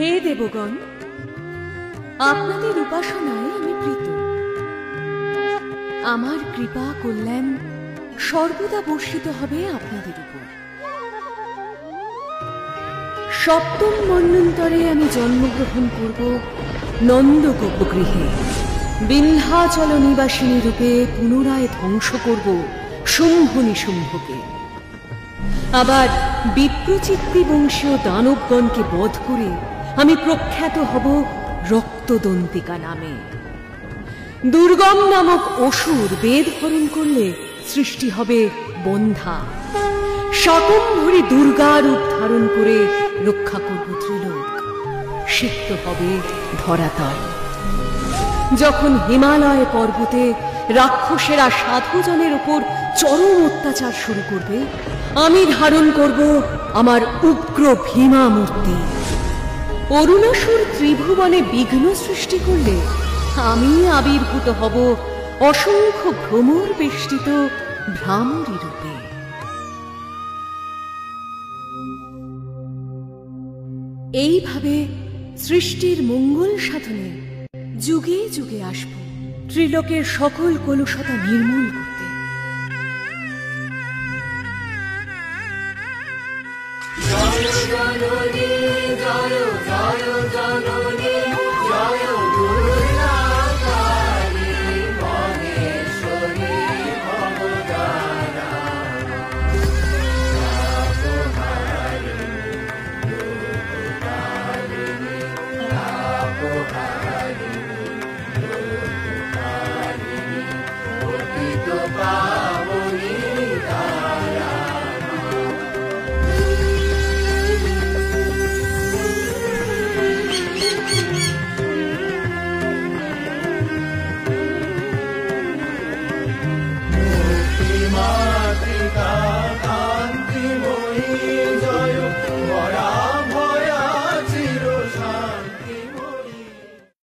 হে দেবগণ, আপনাদের উপাসনায় আমি প্রীত। আমার কৃপা কল্যাণ সর্বদা বর্ষিত হবে আপনাদের উপর। সপ্তম মন্বন্তরে আমি জন্মগ্রহণ করব নন্দগোপগৃহে। বিন্ধ্যাচল নিবাসিনী রূপে পুনরায় ধ্বংস করব শুম্ভ নিশুম্ভকে। আবার বিপ্রচিত্তি বংশীয় দানবগণকে বধ করে আমি প্রখ্যাত হব রক্তদন্তিকা নামে। দুর্গম নামক অসুর বেদ হরণ করলে সৃষ্টি হবে বন্ধা। শাকম্ভরী দুর্গা রূপ ধারণ করে রক্ষা করব ত্রিলোক। সিক্ত হবে ধরাতল। যখন হিমালয় পর্বতে রাক্ষসেরা সাধুজনের উপর চরম অত্যাচার শুরু করবে, আমি ধারণ করব আমার উগ্র ভীমা মূর্তি। অরুণাসুর ত্রিভুবনে বিঘ্ন সৃষ্টি করলে আমি আবির্ভূত হব অসংখ্য ভ্রমর বেষ্টিত ভ্রামরী রূপে। এইভাবে সৃষ্টির মঙ্গল সাধনে যুগে যুগে আসব ত্রিলোকের সকল কলুষতা নির্মূল করতে। জয় জননী